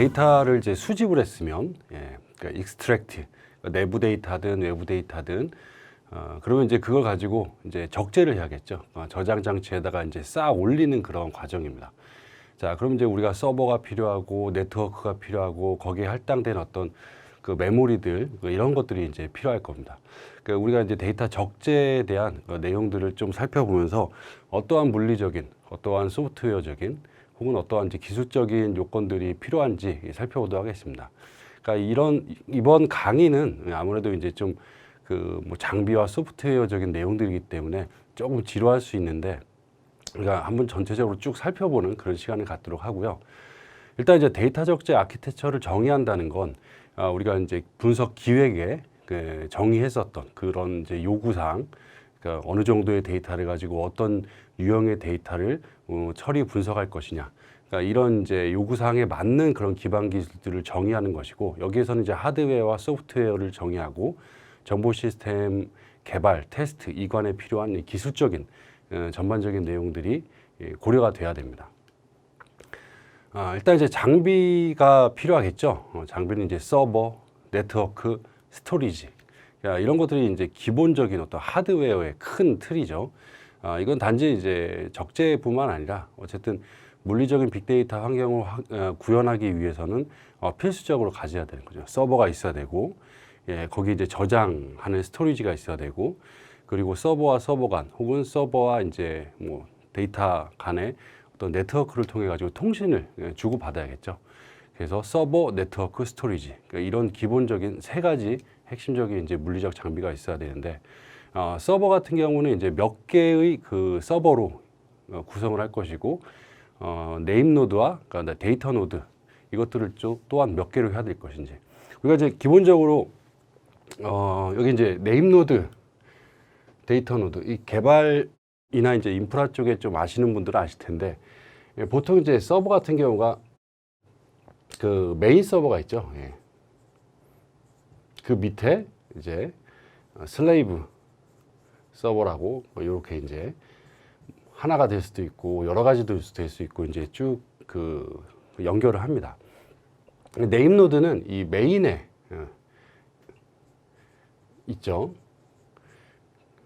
데이터를 이제 수집을 했으면, 그러니까 익스트랙트, 내부 데이터든 외부 데이터든, 그러면 이제 그걸 가지고 이제 적재를 해야겠죠. 저장 장치에다가 이제 쌓아 올리는 그런 과정입니다. 자, 그럼 이제 우리가 서버가 필요하고 네트워크가 필요하고 거기에 할당된 어떤 그 메모리들 이런 것들이 이제 필요할 겁니다. 그러니까 우리가 이제 데이터 적재에 대한 내용들을 좀 살펴보면서 어떠한 물리적인, 어떠한 소프트웨어적인 혹은 어떠한 이제 기술적인 요건들이 필요한지 살펴보도록 하겠습니다. 그러니까 이번 강의는 아무래도 이제 좀 그 뭐 장비와 소프트웨어적인 내용들이기 때문에 조금 지루할 수 있는데, 우리가 한번 전체적으로 쭉 살펴보는 그런 시간을 갖도록 하고요. 일단 이제 데이터 적재 아키텍처를 정의한다는 건 우리가 이제 분석 기획에 정의했었던 그런 이제 요구사항, 그러니까 어느 정도의 데이터를 가지고 어떤 유형의 데이터를 처리 분석할 것이냐, 그러니까 이런 이제 요구사항에 맞는 그런 기반 기술들을 정의하는 것이고, 여기에서는 이제 하드웨어와 소프트웨어를 정의하고 정보 시스템 개발, 테스트, 이관에 필요한 기술적인 전반적인 내용들이 고려가 돼야 됩니다. 일단 이제 장비가 필요하겠죠. 장비는 이제 서버, 네트워크, 스토리지, 이런 것들이 이제 기본적인 어떤 하드웨어의 큰 틀이죠. 이건 단지 이제 적재뿐만 아니라 어쨌든 물리적인 빅데이터 환경을 구현하기 위해서는 필수적으로 가져야 되는 거죠. 서버가 있어야 되고, 거기 이제 저장하는 스토리지가 있어야 되고, 그리고 서버와 서버 간 혹은 서버와 이제 뭐 데이터 간의 어떤 네트워크를 통해 가지고 통신을 주고 받아야겠죠. 그래서 서버, 네트워크, 스토리지, 그러니까 이런 기본적인 세 가지 핵심적인 이제 물리적 장비가 있어야 되는데, 서버 같은 경우는 이제 몇 개의 그 서버로 구성을 할 것이고, 네임 노드와 그러니까 데이터 노드 이것들을 또한 몇 개로 해야 될 것인지. 우리가 이제 기본적으로 여기 이제 네임 노드, 데이터 노드, 이 개발이나 이제 인프라 쪽에 좀 아시는 분들은 아실 텐데, 보통 이제 서버 같은 경우가 그 메인 서버가 있죠. 그 밑에 이제 슬레이브 서버라고 이렇게 이제 하나가 될 수도 있고 여러 가지 될 수 있고 이제 쭉 그 연결을 합니다. 네임 노드는 이 메인에 있죠.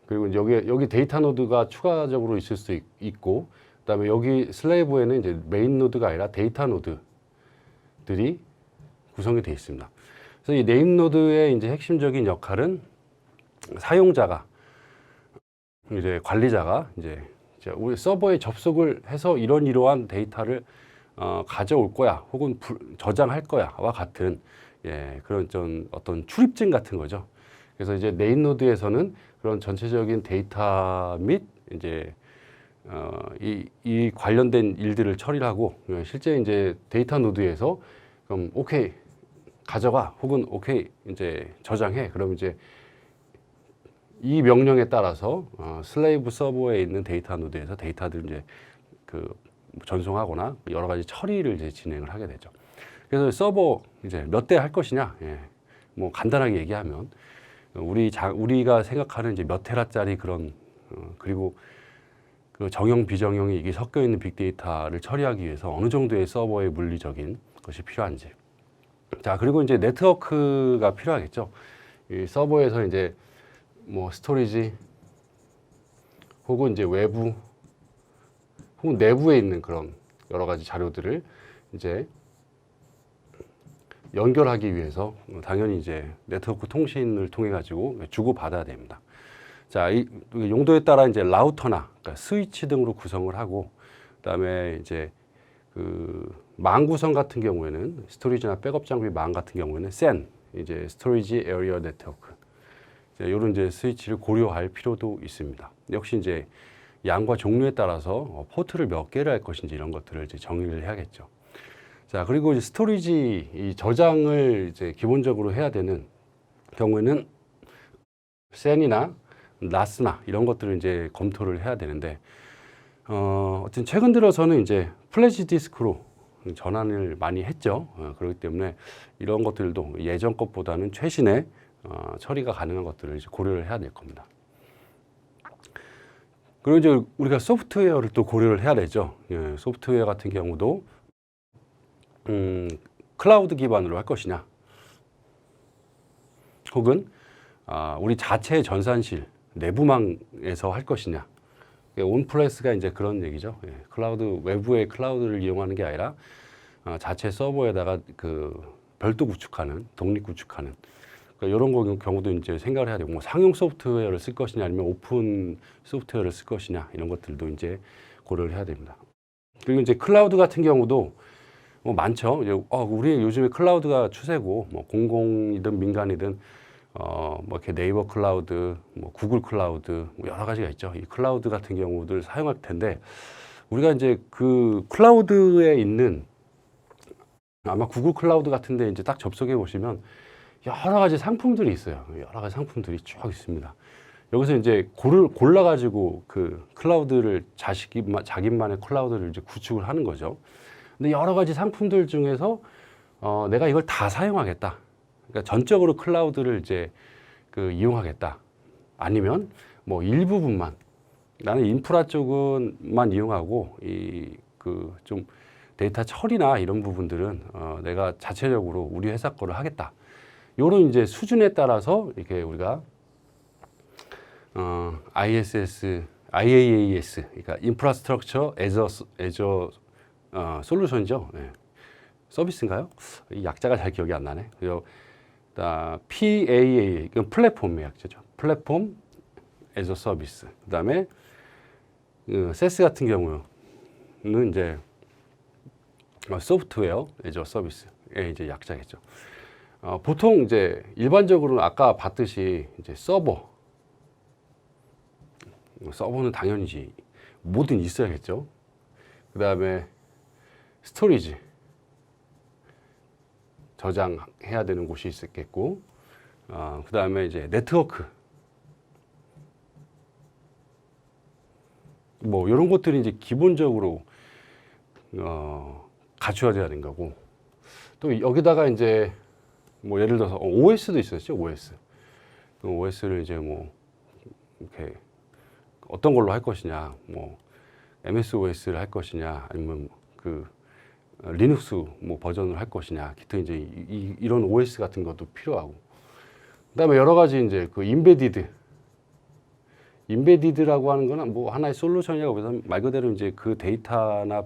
그리고 여기 데이터 노드가 추가적으로 있을 수 있고, 그다음에 여기 슬레이브에는 이제 메인 노드가 아니라 데이터 노드들이 구성이 되어 있습니다. 그래서 이 네임 노드의 이제 핵심적인 역할은 사용자가 이제 관리자가 이제 우리 서버에 접속을 해서 이러한 데이터를 가져올 거야 혹은 저장할 거야와 같은 그런 좀 어떤 출입증 같은 거죠. 그래서 이제 네임 노드에서는 그런 전체적인 데이터 및 이제 이 관련된 일들을 처리를 하고, 실제 이제 데이터 노드에서 그럼 오케이 가져가 혹은 오케이 이제 저장해, 그럼 이제 이 명령에 따라서 슬레이브 서버에 있는 데이터 노드에서 데이터들 이제 그 전송하거나 여러 가지 처리를 이제 진행을 하게 되죠. 그래서 서버 이제 몇 대 할 것이냐, 뭐 간단하게 얘기하면 우리가 생각하는 이제 몇 테라짜리 그런 그리고 그 정형 비정형이 이게 섞여 있는 빅데이터를 처리하기 위해서 어느 정도의 서버의 물리적인 것이 필요한지. 자, 그리고 이제 네트워크가 필요하겠죠. 이 서버에서 이제 뭐 스토리지 혹은 이제 외부 혹은 내부에 있는 그런 여러 가지 자료들을 이제 연결하기 위해서 당연히 이제 네트워크 통신을 통해 가지고 주고 받아야 됩니다. 자, 이 용도에 따라 이제 라우터나 그러니까 스위치 등으로 구성을 하고, 그다음에 이제 그 망 구성 같은 경우에는 스토리지나 백업 장비 망 같은 경우에는 SAN 이제 스토리지 에리어 네트워크 이런 이제 스위치를 고려할 필요도 있습니다. 역시 이제 양과 종류에 따라서 포트를 몇 개를 할 것인지 이런 것들을 이제 정의를 해야겠죠. 자, 그리고 이제 스토리지 이 저장을 이제 기본적으로 해야 되는 경우에는 SAN이나 NAS나 이런 것들을 이제 검토를 해야 되는데, 어쨌든 최근 들어서는 이제 플래시 디스크로 전환을 많이 했죠. 그렇기 때문에 이런 것들도 예전 것보다는 최신의 처리가 가능한 것들을 이제 고려를 해야 될 겁니다. 그리고 이제 우리가 소프트웨어를 또 고려를 해야 되죠. 소프트웨어 같은 경우도 클라우드 기반으로 할 것이냐, 혹은 우리 자체 전산실 내부망에서 할 것이냐. 온플레스가 이제 그런 얘기죠. 예, 클라우드 외부의 클라우드를 이용하는 게 아니라 자체 서버에다가 그 별도 구축하는, 독립 구축하는, 그러니까 이런 경우도 이제 생각을 해야 되고, 뭐 상용 소프트웨어를 쓸 것이냐 아니면 오픈 소프트웨어를 쓸 것이냐, 이런 것들도 이제 고려를 해야 됩니다. 그리고 이제 클라우드 같은 경우도 뭐 많죠. 우리 요즘에 클라우드가 추세고, 뭐 공공이든 민간이든 뭐 이렇게 네이버 클라우드, 뭐 구글 클라우드, 뭐 여러 가지가 있죠. 이 클라우드 같은 경우들 사용할 텐데, 우리가 이제 그 클라우드에 있는, 아마 구글 클라우드 같은데 이제 딱 접속해 보시면 여러 가지 상품들이 있어요. 여러 가지 상품들이 쭉 있습니다. 여기서 이제 골라가지고 그 클라우드를 자기만의 클라우드를 이제 구축을 하는 거죠. 근데 여러 가지 상품들 중에서 내가 이걸 다 사용하겠다. 그러니까 전적으로 클라우드를 이제 그 이용하겠다. 아니면 뭐 일부분만, 나는 인프라 쪽은만 이용하고 이 그 좀 데이터 처리나 이런 부분들은 내가 자체적으로 우리 회사 거를 하겠다. 요런 이제 수준에 따라서 이렇게 우리가 IaaS, 그러니까 인프라스트럭처 애저 솔루션이죠. 네. 서비스인가요? 이 약자가 잘 기억이 안 나네. 그리고 PAA, 이건 플랫폼의 약자죠. 플랫폼 애저 서비스. 그다음에 세스 같은 경우는 이제 소프트웨어 애저 서비스의 이제 약자겠죠. 보통 이제 일반적으로는 아까 봤듯이 이제 서버는 당연히지 뭐든 있어야겠죠. 그 다음에 스토리지, 저장해야 되는 곳이 있겠고, 그 다음에 이제 네트워크, 뭐 이런 것들이 이제 기본적으로 갖추어져야 되는 거고, 또 여기다가 이제 뭐 예를 들어서 OS도 있었죠. OS를 이제 뭐 이렇게 어떤 걸로 할 것이냐, 뭐 MS OS를 할 것이냐, 아니면 그 리눅스 뭐 버전을 할 것이냐, 기타 이제 이런 OS 같은 것도 필요하고, 그다음에 여러 가지 이제 그 인베디드라고 하는 거는 뭐 하나의 솔루션이라고 해서 말 그대로 이제 그 데이터나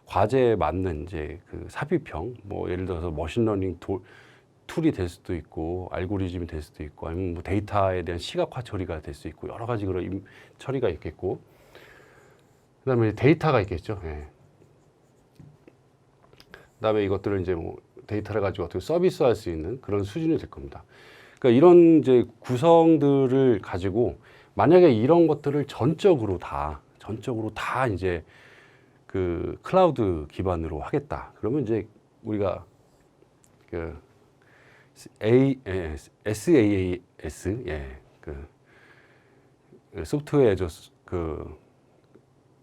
과제에 맞는 이제 그 삽입형, 뭐 예를 들어서 머신러닝 툴이 될 수도 있고, 알고리즘이 될 수도 있고, 아니면 뭐 데이터에 대한 시각화 처리가 될 수 있고, 여러 가지 그런 처리가 있겠고, 그다음에 데이터가 있겠죠. 예. 그다음에 이것들을 이제 뭐 데이터를 가지고 어떻게 서비스할 수 있는 그런 수준이 될 겁니다. 그러니까 이런 이제 구성들을 가지고 만약에 이런 것들을 전적으로 다 이제 그 클라우드 기반으로 하겠다. 그러면 이제 우리가 그 SaaS, 그 소프트웨어 애저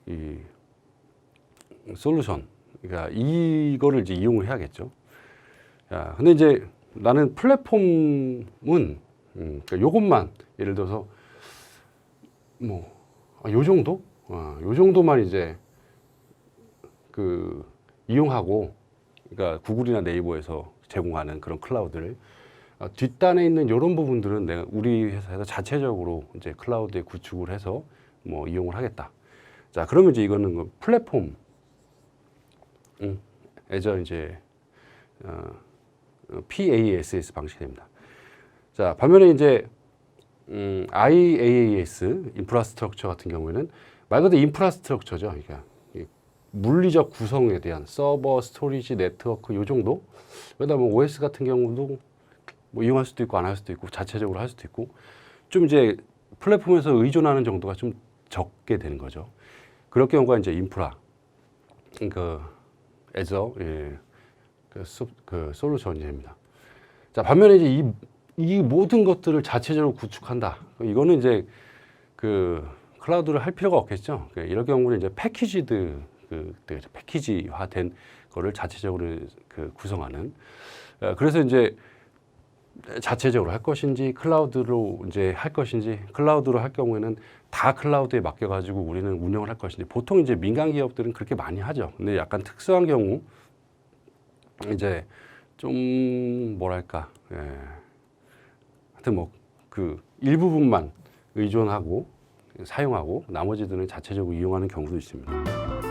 이 솔루션, 그러니까 이거를 이제 이용을 해야겠죠. 야, 근데 이제 나는 플랫폼은 그러니까 요것만 예를 들어서 뭐 요 정도, 요 정도만 이제 그 이용하고, 그러니까 구글이나 네이버에서 제공하는 그런 클라우드를 뒷단에 있는 이런 부분들은 내가 우리 회사에서 자체적으로 이제 클라우드에 구축을 해서 뭐 이용을 하겠다. 자, 그러면 이제 이거는 그 플랫폼 애저 이제 PaaS 방식이 됩니다. 자, 반면에 이제 IaaS 인프라스트럭처 같은 경우에는 말 그대로 인프라스트럭처죠. 그러니까 물리적 구성에 대한 서버, 스토리지, 네트워크 요 정도. 그다음에 OS 같은 경우도 뭐 이용할 수도 있고 안 할 수도 있고 자체적으로 할 수도 있고, 좀 이제 플랫폼에서 의존하는 정도가 좀 적게 되는 거죠. 그럴 경우가 이제 인프라, 그 애저 그 솔루션이 됩니다. 자, 반면에 이제 이 모든 것들을 자체적으로 구축한다. 이거는 이제 그 클라우드를 할 필요가 없겠죠. 이럴 경우는 이제 패키지화된 거를 자체적으로 그 구성하는. 그래서 이제 자체적으로 할 것인지 클라우드로 이제 할 것인지, 클라우드로 할 경우에는 다 클라우드에 맡겨가지고 우리는 운영을 할 것인지, 보통 이제 민간 기업들은 그렇게 많이 하죠. 근데 약간 특수한 경우 이제 좀 뭐랄까, 하여튼 뭐 그 일부분만 의존하고 사용하고 나머지들은 자체적으로 이용하는 경우도 있습니다.